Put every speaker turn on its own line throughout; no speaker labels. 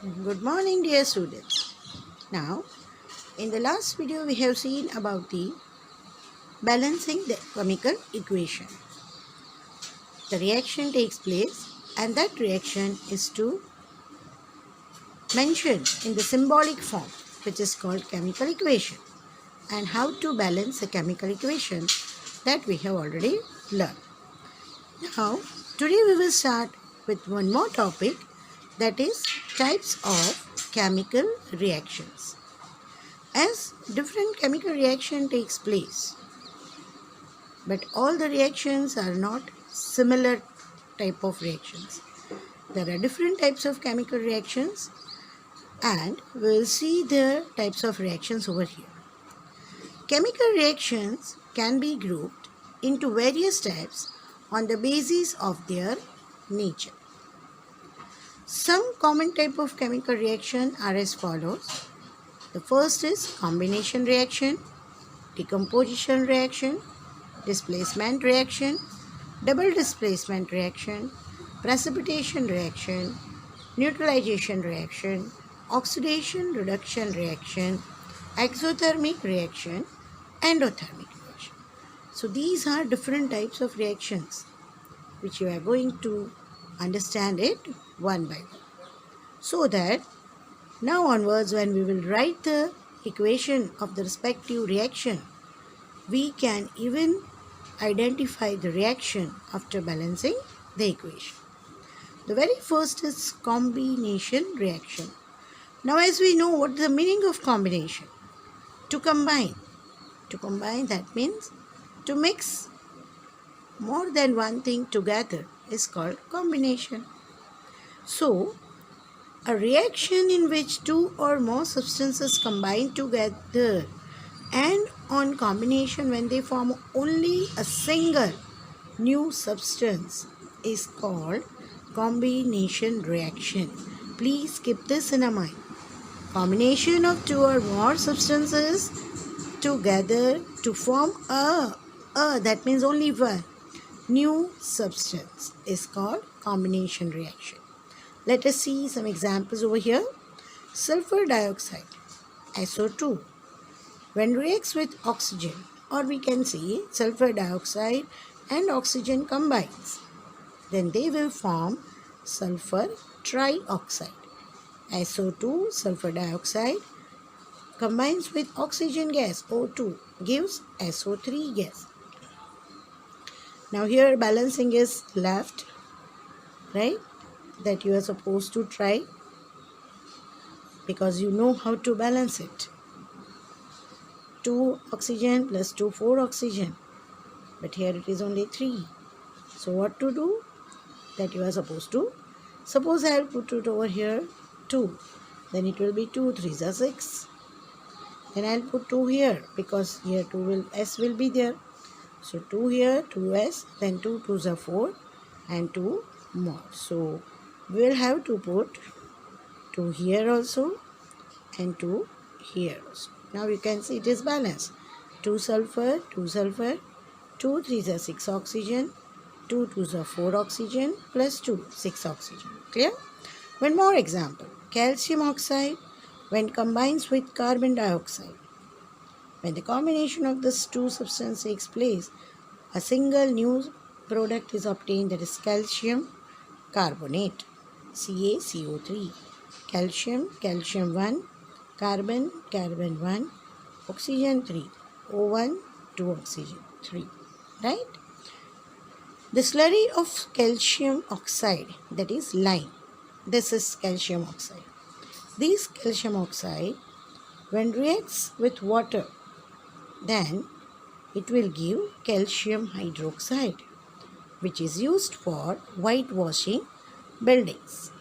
Good morning, dear students. Now, in the last video, we have seen about the balancing the chemical equation. The reaction takes place, and that reaction is to mention in the symbolic form, which is called chemical equation, and how to balance the chemical equation that we have already learned. Now, today we will start with one more topic, that is types of chemical reactions. As different chemical reaction takes place, but all the reactions are not similar type of reactions. There are different types of chemical reactions, and we will see the types of reactions over here. Chemical reactions can be grouped into various types on the basis of their nature. Some common type of chemical reaction are as follows. The first is combination reaction, decomposition reaction, displacement reaction, double displacement reaction, precipitation reaction, neutralization reaction, oxidation reduction reaction, exothermic reaction, endothermic reaction. So these are different types of reactions which you are going to understand it one by one. So that now onwards, when we will write the equation of the respective reaction, we can even identify the reaction after balancing the equation. The very first is combination reaction. Now, as we know, what is the meaning of combination? To combine. To combine, that means to mix more than one thing together is called combination. So, a reaction in which two or more substances combine together and on combination when they form only a single new substance is called combination reaction. Please keep this in mind. Combination of two or more substances together to form a that means only one new substance is called combination reaction. Let us see some examples over here. Sulfur dioxide, SO2, when reacts with oxygen, or we can say sulfur dioxide and oxygen combines, then they will form sulfur trioxide. SO2, sulfur dioxide, combines with oxygen gas, O2, gives SO3 gas. Now here balancing is left, right? That you are supposed to try because you know how to balance it. 2 oxygen plus 2, 4 oxygen. But here it is only 3. So what to do? That you are supposed to. Suppose I will put it over here 2. Then it will be 2 3s are 6. Then I will put 2 here because here 2 will S will be there. So 2 here, 2S, then 2 2s are 4 and 2 more. So we will have to put 2 here also and 2 here also. Now you can see it is balanced. 2 sulfur, 2 sulfur, 2 3s are 6 oxygen, 2 2s are 4 oxygen plus 2, 6 oxygen. Clear? One more example. Calcium oxide when combines with carbon dioxide. When the combination of these two substances takes place, a single new product is obtained, that is calcium carbonate, CaCO3. Calcium, calcium 1, carbon, carbon 1, oxygen 3, O1, 2 oxygen 3. Right? The slurry of calcium oxide, that is lime. This is calcium oxide. This calcium oxide, when reacts with water, then it will give calcium hydroxide, which is used for whitewashing buildings.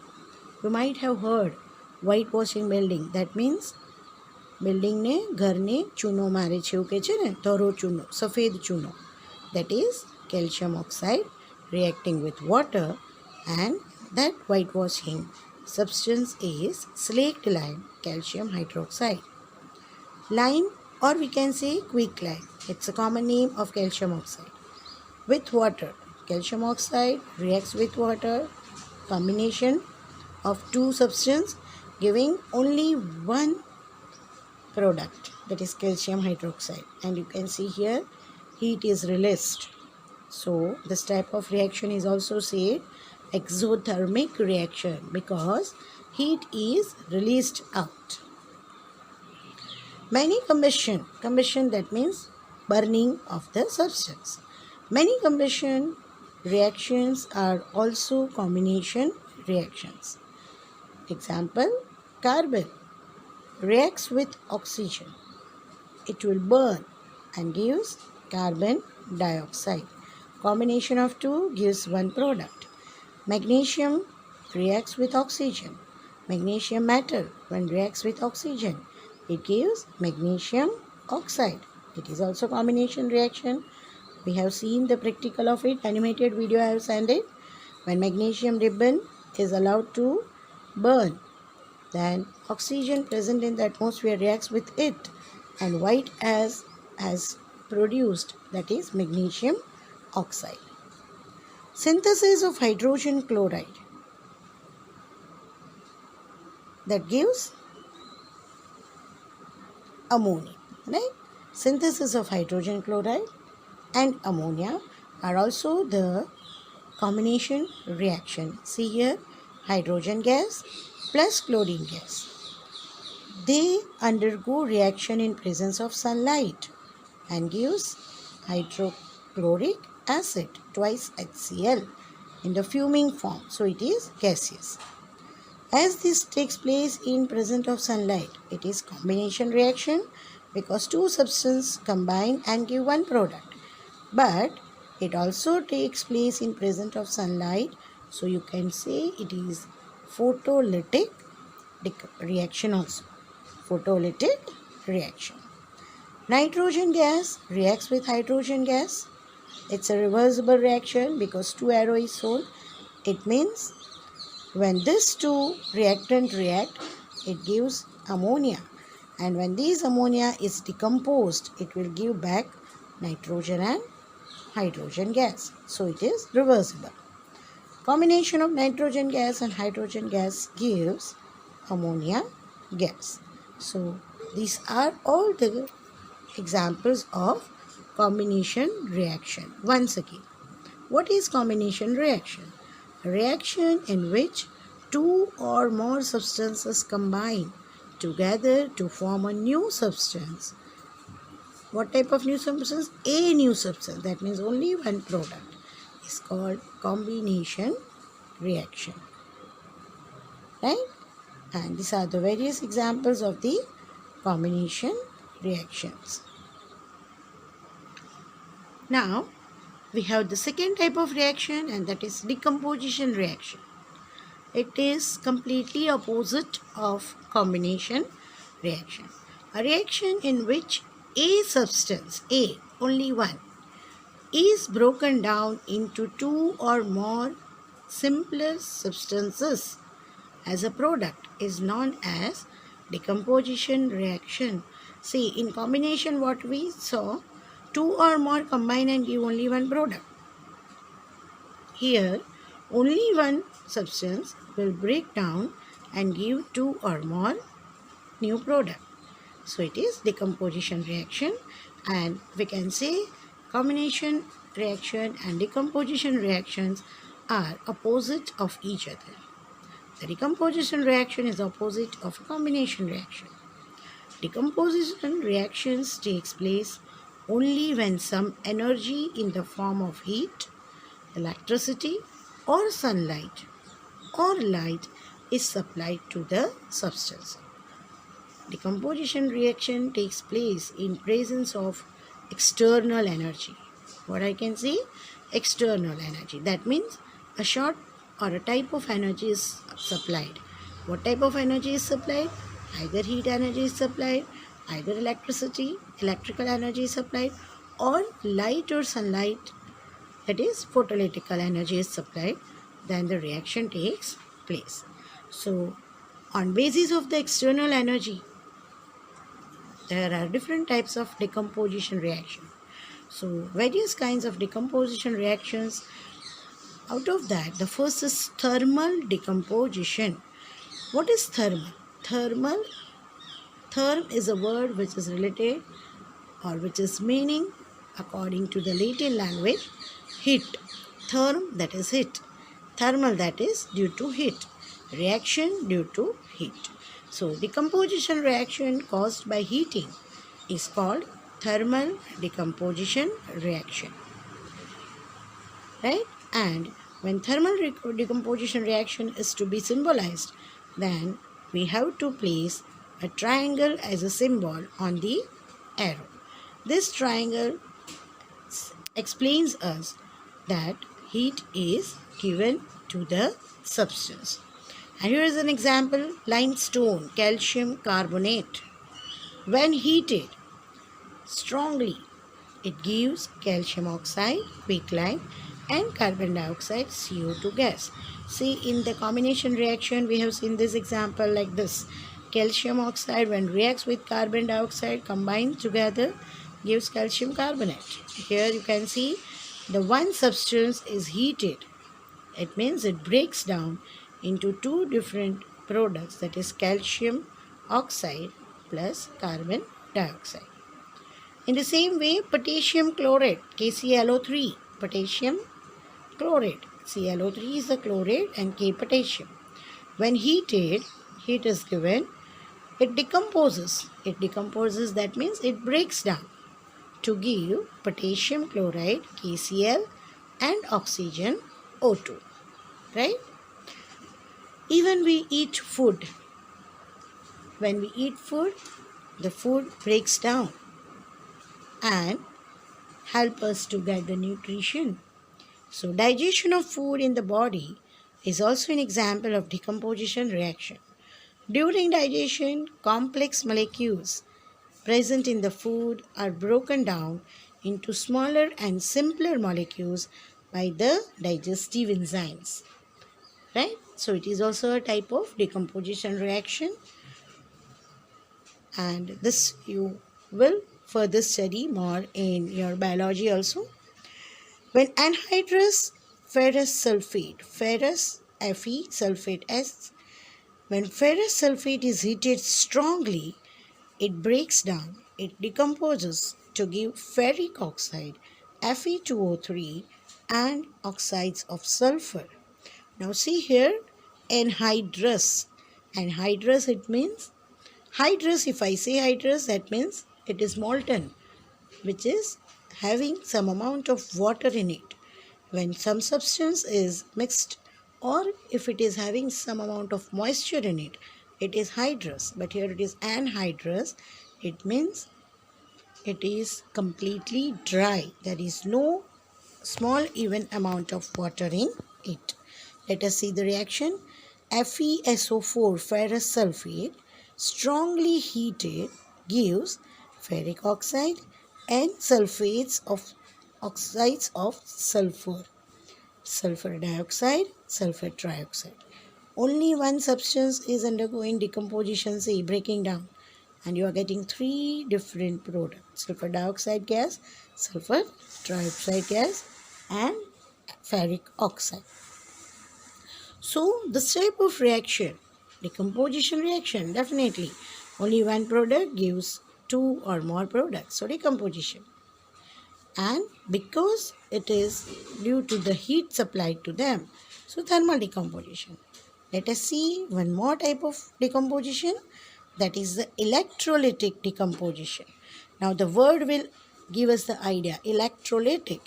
You might have heard whitewashing building. That means building ने घर ने चूनो मारे છે એવું કે છે ને ધોરો ચૂનો સફેદ ચૂનો. That is calcium oxide reacting with water, and that whitewashing substance is slaked lime, calcium hydroxide. Lime, or we can say quicklime, it's a common name of calcium oxide. With water, calcium oxide reacts with water, combination of two substances giving only one product, that is calcium hydroxide, and you can see here heat is released. So this type of reaction is also said exothermic reaction because heat is released out. Many combustion that means burning of the substance. Many combustion reactions are also combination reactions. Example, carbon reacts with oxygen. It will burn and gives carbon dioxide. Combination of two gives one product. Magnesium reacts with oxygen. Magnesium metal, when reacts with oxygen, it gives magnesium oxide. It is also combination reaction. We have seen the practical of it. Animated video I have sent it. When magnesium ribbon is allowed to burn, then oxygen present in the atmosphere reacts with it, and white as produced, that is magnesium oxide. Synthesis of hydrogen chloride, that gives ammonia, right? Synthesis of hydrogen chloride and ammonia are also the combination reaction. See here, hydrogen gas plus chlorine gas. They undergo reaction in presence of sunlight and gives hydrochloric acid, twice HCl, in the fuming form. So it is gaseous. As this takes place in presence of sunlight, it is combination reaction because two substances combine and give one product. But it also takes place in presence of sunlight, so you can say it is photolytic reaction also. Photolytic reaction. Nitrogen gas reacts with hydrogen gas. It's a reversible reaction because two arrow is shown. It means when these two reactant react, it gives ammonia. And when this ammonia is decomposed, it will give back nitrogen and hydrogen gas. So it is reversible. Combination of nitrogen gas and hydrogen gas gives ammonia gas. So these are all the examples of combination reaction. Once again, what is combination reaction? A reaction in which two or more substances combine together to form a new substance. What type of new substance? A new substance. That means only one product is called combination reaction. Right? And these are the various examples of the combination reactions. Now, we have the second type of reaction, and that is decomposition reaction. It is completely opposite of combination reaction. A reaction in which a substance, A, only one, is broken down into two or more simpler substances as a product is known as decomposition reaction. See, in combination what we saw, two or more combine and give only one product. Here, only one substance will break down and give two or more new product. So it is decomposition reaction, and we can say combination reaction and decomposition reactions are opposite of each other. The decomposition reaction is opposite of combination reaction. Decomposition reactions takes place only when some energy in the form of heat, electricity or sunlight or light is supplied to the substance. Decomposition reaction takes place in presence of external energy. What I can say? External energy. That means a short or a type of energy is supplied. What type of energy is supplied? Either heat energy is supplied, either electrical energy is supplied, or light or sunlight, that is photoelectrical energy is supplied, then the reaction takes place. So, on basis of the external energy, there are different types of decomposition reaction. So, various kinds of decomposition reactions. Out of that, the first is thermal decomposition. What is thermal? thermal. Therm is a word which is related or which is meaning according to the Latin language heat. Therm, that is heat. Thermal, that is due to heat. Reaction due to heat. So decomposition reaction caused by heating is called thermal decomposition reaction. Right? And when thermal decomposition reaction is to be symbolized, then we have to place a triangle as a symbol on the arrow. This triangle explains us that heat is given to the substance. And here is an example: limestone, calcium carbonate. When heated strongly, it gives calcium oxide, quicklime, and carbon dioxide, CO2 gas. See, in the combination reaction, we have seen this example like this. Calcium oxide, when reacts with carbon dioxide, combined together gives calcium carbonate. Here you can see the one substance is heated. It means it breaks down into two different products, that is calcium oxide plus carbon dioxide. In the same way, potassium chlorate, KClO3, potassium chlorate, ClO3 is the chlorate and K potassium. When heated, heat is given, it decomposes. It decomposes, that means it breaks down to give potassium chloride, KCl, and oxygen, O2. Right? Even we eat food. When we eat food, the food breaks down and help us to get the nutrition. So digestion of food in the body is also an example of decomposition reaction. During digestion, complex molecules present in the food are broken down into smaller and simpler molecules by the digestive enzymes. Right? So it is also a type of decomposition reaction, and this you will further study more in your biology also. When anhydrous ferrous sulfate, ferrous Fe sulfate S, when ferrous sulfate is heated strongly, it breaks down, it decomposes to give ferric oxide, Fe2O3, and oxides of sulfur. Now see here, anhydrous. Anhydrous, it means hydrous. If I say hydrous, that means it is molten, which is having some amount of water in it. When some substance is mixed, or if it is having some amount of moisture in it, it is hydrous. But here it is anhydrous. It means it is completely dry. There is no small even amount of water in it. Let us see the reaction. FeSO4, ferrous sulfate, strongly heated gives ferric oxide and sulfates of oxides of sulfur, sulfur dioxide, sulfur trioxide. Only one substance is undergoing decomposition, say breaking down, and you are getting three different products: sulfur dioxide gas, sulfur trioxide gas, and ferric oxide. So this type of reaction, decomposition reaction, definitely only one product gives two or more products, so decomposition. And because it is due to the heat supplied to them, so thermal decomposition. Let us see one more type of decomposition, that is the electrolytic decomposition. Now the word will give us the idea. Electrolytic,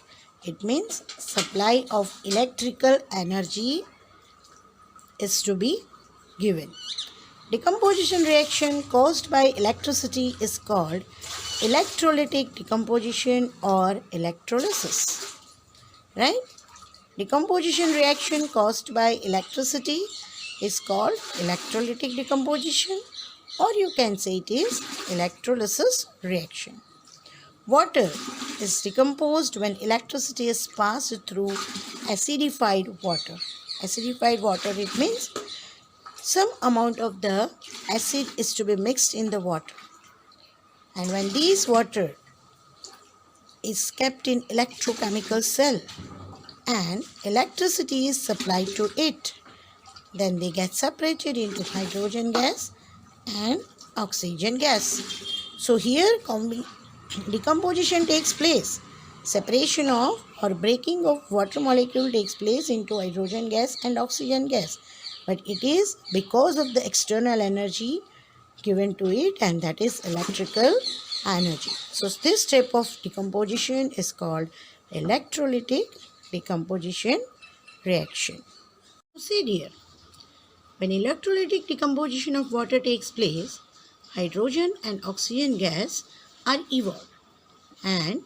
it means supply of electrical energy is to be given. Decomposition reaction caused by electricity is called electrolytic decomposition or electrolysis. Right? Decomposition reaction caused by electricity is called electrolytic decomposition, or you can say it is electrolysis reaction. Water is decomposed when electricity is passed through acidified water. Acidified water, it means some amount of the acid is to be mixed in the water. And when this water is kept in electrochemical cell and electricity is supplied to it, then they get separated into hydrogen gas and oxygen gas. So here decomposition takes place. Separation of or breaking of water molecule takes place into hydrogen gas and oxygen gas. But it is because of the external energy given to it, and that is electrical energy. So this type of decomposition is called electrolytic decomposition reaction. Procedure. When electrolytic decomposition of water takes place, hydrogen and oxygen gas are evolved, and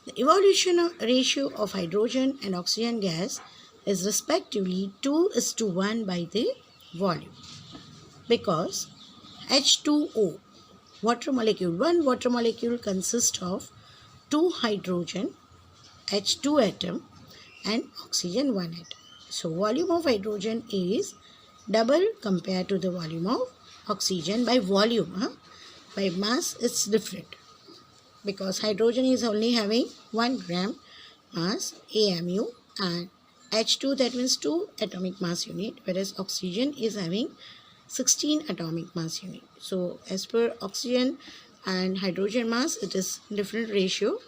the evolution ratio of hydrogen and oxygen gas is respectively 2:1 by the volume, because H2O, one water molecule consists of two hydrogen, H2 atom, and oxygen 1 atom. So volume of hydrogen is double compared to the volume of oxygen by volume. By mass it's different, because hydrogen is only having 1 gram mass AMU, and H2, that means 2 atomic mass unit, whereas oxygen is having 16 atomic mass unit. So as per oxygen and hydrogen mass, it is different ratio,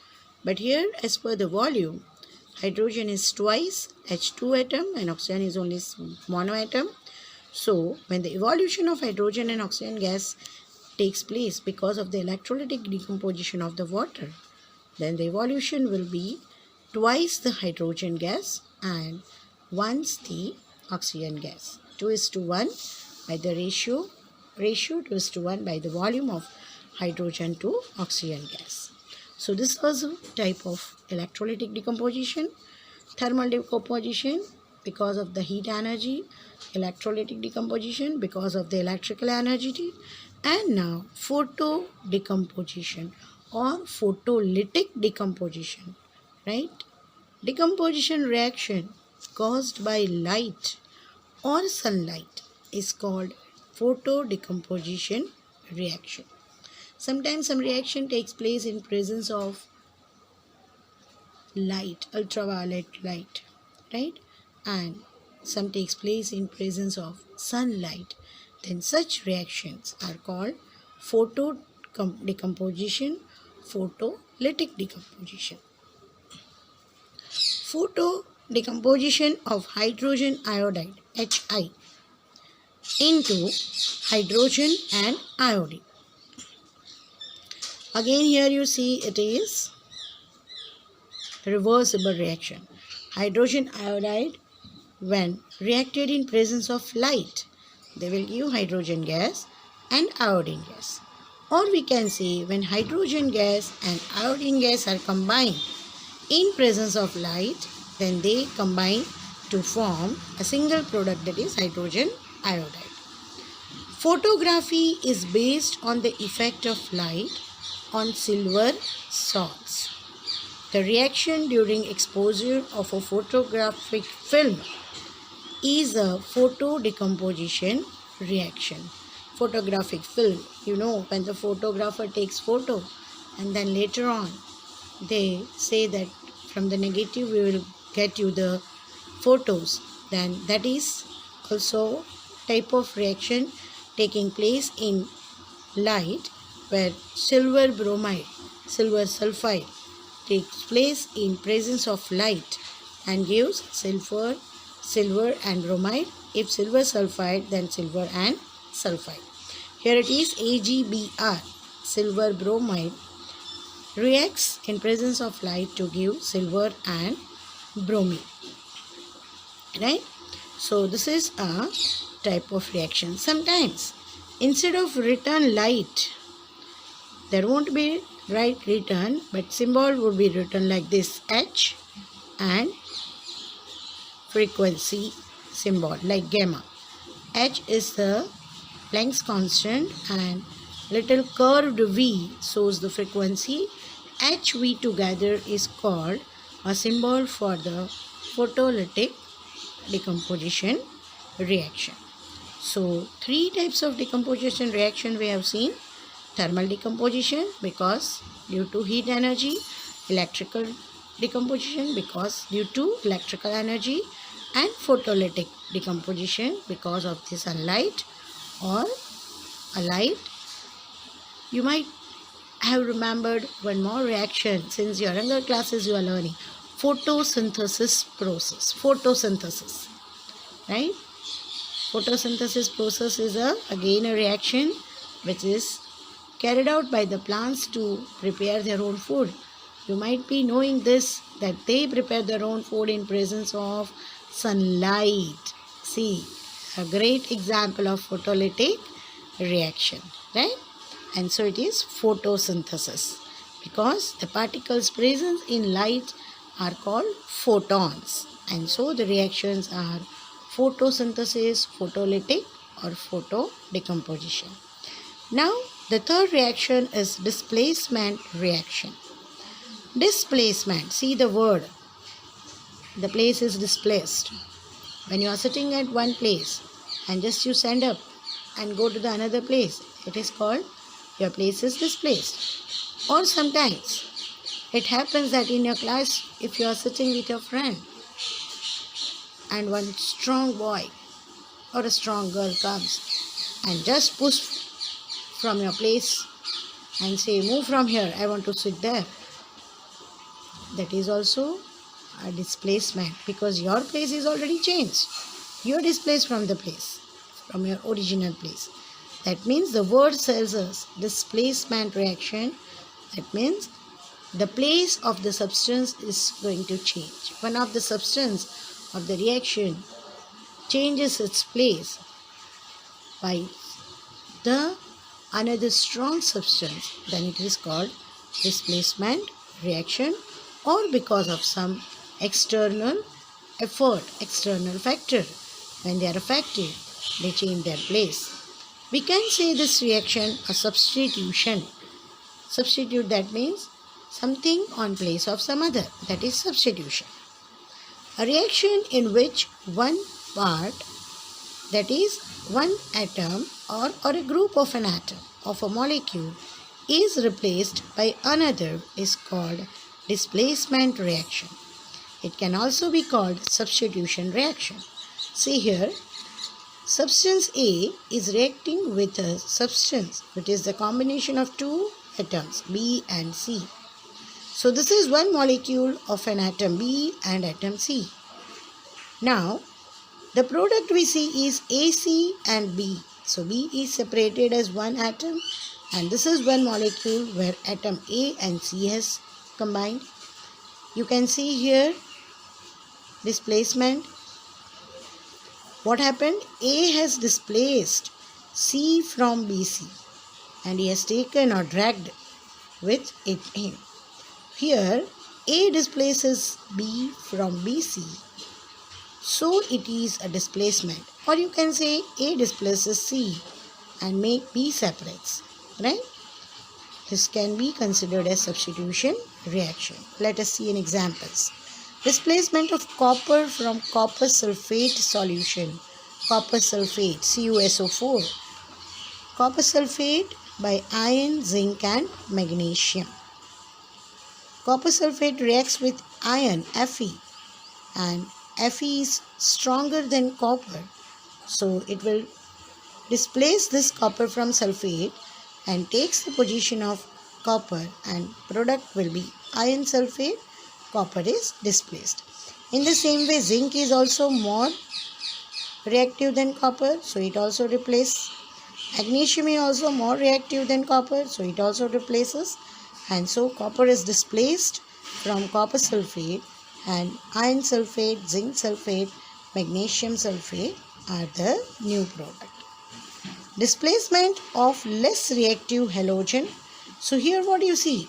but here as per the volume, hydrogen is twice H2 atom and oxygen is only mono atom. So when the evolution of hydrogen and oxygen gas takes place because of the electrolytic decomposition of the water, then the evolution will be twice the hydrogen gas and once the oxygen gas. 2:1 by the ratio 2:1 by the volume of hydrogen to oxygen gas. So this was a type of electrolytic decomposition. Thermal decomposition because of the heat energy, electrolytic decomposition because of the electrical energy, and now photo decomposition or photolytic decomposition, right? Decomposition reaction caused by light or sunlight is called photo decomposition reaction. Sometimes some reaction takes place in presence of light, ultraviolet light, right? And some takes place in presence of sunlight. Then such reactions are called photo decomposition, photolytic decomposition. Photo decomposition of hydrogen iodide, Hi, into hydrogen and iodine. Again here you see it is reversible reaction. Hydrogen iodide, when reacted in presence of light, they will give hydrogen gas and iodine gas. Or we can say when hydrogen gas and iodine gas are combined in presence of light, then they combine to form a single product, that is hydrogen iodide. Photography is based on the effect of light on silver salts. The reaction during exposure of a photographic film is a photo decomposition reaction. Photographic film, when the photographer takes photo and then later on they say that from the negative we will get you the photos, then that is also type of reaction taking place in light, where silver bromide, silver sulfide takes place in presence of light and gives silver and bromide. If silver sulfide, then silver and sulfide. Here it is AgBr, silver bromide, reacts in presence of light to give silver and bromine, right? So this is a type of reaction. Sometimes instead of written light, there won't be written, but symbol would be written like this, H, and frequency symbol like gamma. H is the Planck's constant and little curved V shows the frequency. HV together is called a symbol for the photolytic decomposition reaction. So three types of decomposition reaction we have seen. Thermal decomposition because due to heat energy, electrical decomposition because due to electrical energy, and photolytic decomposition because of the sunlight or a light. You might have remembered one more reaction since your younger classes you are learning. Photosynthesis process. Photosynthesis. Right? Photosynthesis process is again a reaction which is carried out by the plants to prepare their own food. You might be knowing this, that they prepare their own food in presence of sunlight. See, a great example of photolytic reaction, right? And so it is photosynthesis because the particles present in light are called photons, and so the reactions are photosynthesis, photolytic or photodecomposition. Now the third reaction is displacement reaction. Displacement, see the word, the place is displaced. When you are sitting at one place and just you stand up and go to the another place, it is called your place is displaced. Or sometimes it happens that in your class, if you are sitting with your friend and one strong boy or a strong girl comes and just push from your place and say, move from here, I want to sit there. That is also a displacement because your place is already changed. You are displaced from the place, from your original place. That means the word tells us displacement reaction. That means the place of the substance is going to change. One of the substance of the reaction changes its place by the another strong substance, then it is called displacement reaction, or because of some external effort, external factor. When they are affected, they change their place. We can say this reaction a substitution. Substitute, that means something on place of some other. That is substitution. A reaction in which one part, that is one atom or a group of an atom of a molecule is replaced by another is called displacement reaction. It can also be called substitution reaction. See here, substance A is reacting with a substance which is the combination of two atoms B and C. So this is one molecule of an atom B and atom C. Now the product we see is AC and B. So B is separated as one atom and this is one molecule where atom A and C has combined. You can see here displacement. What happened? A has displaced C from BC and he has taken or dragged with it him. Here A displaces B from BC, so it is a displacement, or you can say A displaces C and make B separates, right? This can be considered as substitution reaction. Let us see an examples. Displacement of copper from copper sulfate solution. Copper sulfate, CuSO4. Copper sulfate by iron, zinc and magnesium. Copper sulfate reacts with iron, Fe, and Fe is stronger than copper. So it will displace this copper from sulfate and takes the position of copper, and product will be iron sulfate. Copper is displaced. In the same way, zinc is also more reactive than copper, so it also replaces. Magnesium is also more reactive than copper, so it also replaces. And so copper is displaced from copper sulfate, and iron sulfate, zinc sulfate, magnesium sulfate are the new product. Displacement of less reactive halogen. So here what you see?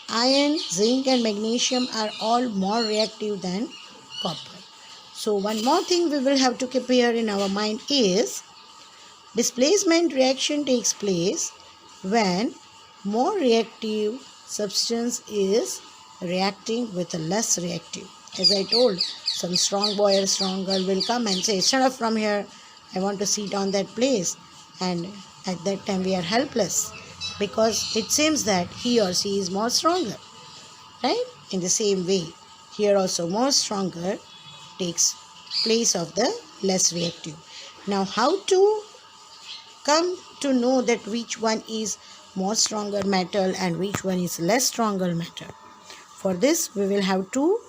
Iron, zinc and magnesium are all more reactive than copper. So one more thing we will have to keep here in our mind is displacement reaction takes place when more reactive substance is reacting with a less reactive. As I told, some strong boy or strong girl will come and say, "Shut up from here, I want to sit on that place." And at that time we are helpless because it seems that he or she is more stronger. Right? In the same way, here also more stronger takes place of the less reactive. Now how to come to know that which one is more stronger metal and which one is less stronger metal. For this, we will have to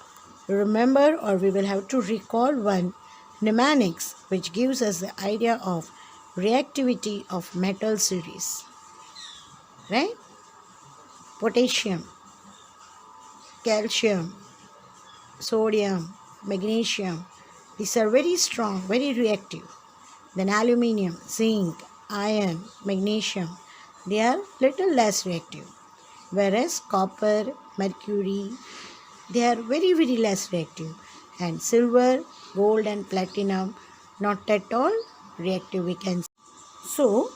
remember, or we will have to recall one mnemonics which gives us the idea of reactivity of metal series. Right? Potassium, calcium, sodium, magnesium. These are very strong, very reactive. Then aluminium, zinc, iron, magnesium. They are little less reactive. Whereas copper, mercury, they are very, very less reactive. And silver, gold and platinum, not at all reactive, we can say. So,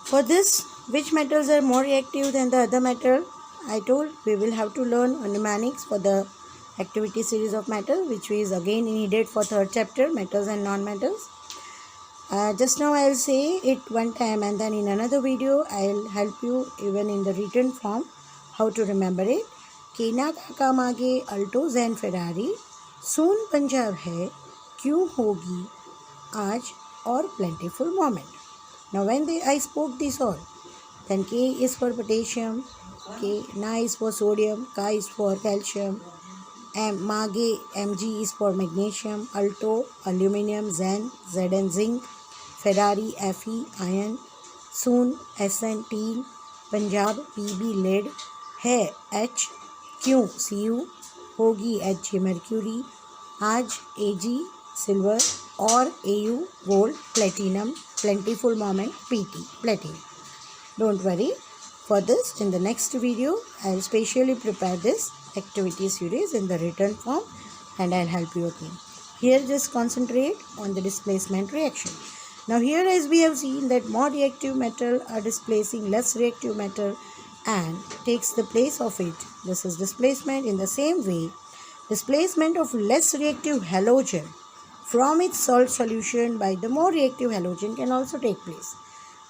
for this, which metals are more reactive than the other metal? I told we will have to learn mnemonics for the activity series of metal, which is again needed for third chapter, metals and non-metals. Just now I will say it one time, and then in another video I will help you even in the written form how to remember it. केना काका मागे Alto Jain Ferrari, soon Punjab है, क्यों होगी आज और plentiful moment. Now when I spoke this all, then K is for potassium, Na is for sodium, Ka is for calcium, Mage, Mg is for magnesium, Alto, aluminium, Zn, Zn zinc, Ferrari, Fe, iron, Soon, Sn, tin, Punjab, Pb, lead, है H, Q, Cu, होगी Hg, mercury, आज Ag, silver, और Au, gold, platinum, plentiful moment, Pt, platinum. Don't worry. For this, in the next video, I will specially prepare this activity series in the written form, and I will help you again. Here just concentrate on the displacement reaction. Now here, as we have seen that more reactive metal are displacing less reactive metal and takes the place of it. This is displacement. In the same way, displacement of less reactive halogen from its salt solution by the more reactive halogen can also take place.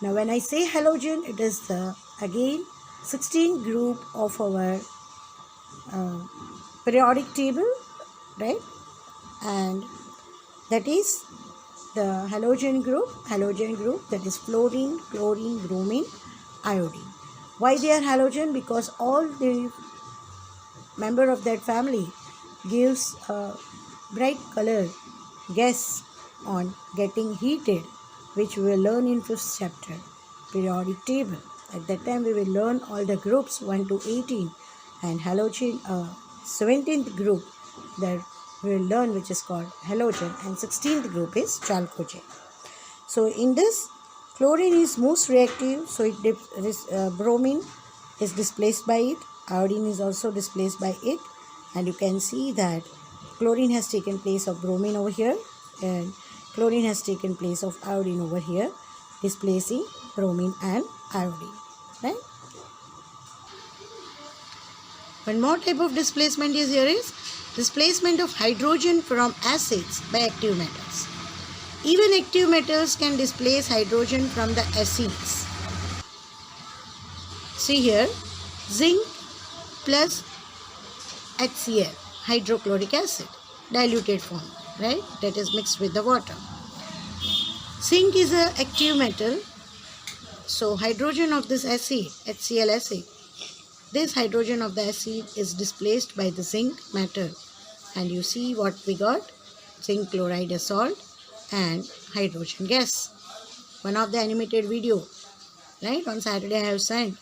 Now when I say halogen, it is the again 16th group of our periodic table, right? And that is the halogen group that is fluorine, chlorine, bromine, iodine. Why they are halogen? Because all the member of that family gives a bright color gas on getting heated, which we will learn in 5th chapter, periodic table. At that time we will learn all the groups 1 to 18, and halogen 17th group that we will learn, which is called halogen, and 16th group is chalcogen. So in this, chlorine is most reactive, so bromine is displaced by it, iodine is also displaced by it, and you can see that chlorine has taken place of bromine over here, and chlorine has taken place of iodine over here, displacing bromine and iodine, right? One more type of displacement is here is displacement of hydrogen from acids by active metals. Even active metals can displace hydrogen from the acids. See here, zinc plus HCl, hydrochloric acid, diluted form, right? That is mixed with the water. Zinc is an active metal, so hydrogen of this acid, HCl acid, this hydrogen of the acid is displaced by the zinc metal, and you see what we got, zinc chloride as salt and hydrogen gas. One of the animated video, right, on Saturday I have sent,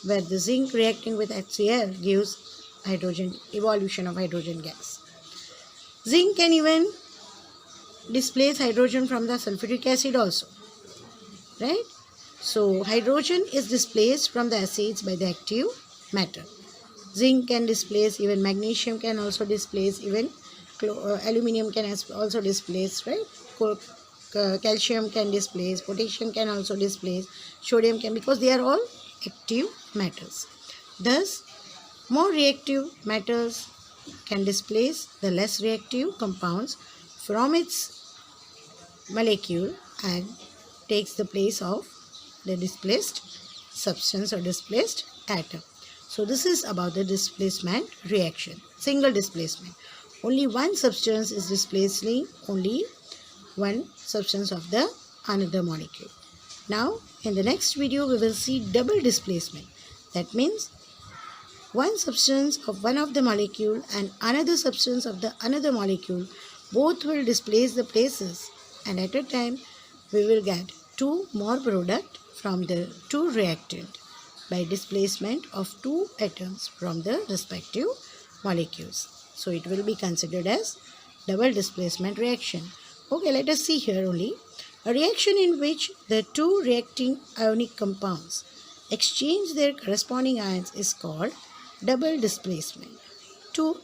where the zinc reacting with HCl gives hydrogen, evolution of hydrogen gas. Zinc can even displace hydrogen from the sulfuric acid also, right? So hydrogen is displaced from the acids by the active metal. Zinc can displace, even magnesium can also displace, even aluminium can also displace, right? Calcium can displace, potassium can also displace, sodium can, because they are all active metals. Thus, more reactive metals can displace the less reactive compounds from its molecule and takes the place of the displaced substance or displaced atom. So this is about the displacement reaction. Single displacement. Only one substance is displacing only one substance of the another molecule. Now in the next video we will see double displacement. That means one substance of one of the molecule and another substance of the another molecule, both will displace the places, and at a time we will get two more product from the two reactant by displacement of two atoms from the respective molecules. So it will be considered as double displacement reaction. Okay, let us see here only. A reaction in which the two reacting ionic compounds exchange their corresponding ions is called double displacement. Two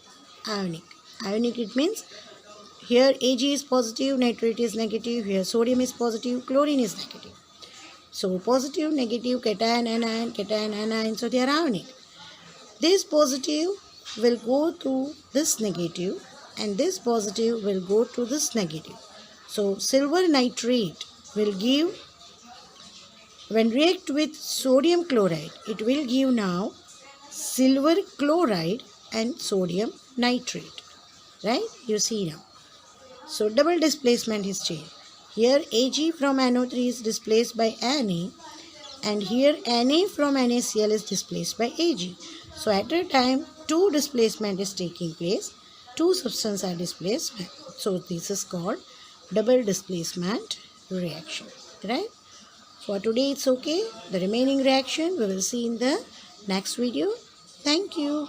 ionic. Ionic, it means here Ag is positive, nitrate is negative, here sodium is positive, chlorine is negative. So positive, negative, cation, anion, so they are ionic. This positive will go to this negative and this positive will go to this negative. So silver nitrate will give, when react with sodium chloride, it will give now silver chloride and sodium nitrate. Right? You see now. So double displacement is changed. Here Ag from NO3 is displaced by Na, and here Na from NaCl is displaced by Ag. So at a time two displacement is taking place. Two substances are displaced. So this is called double displacement reaction. Right? For today it's okay. The remaining reaction we will see in the next video. Thank you.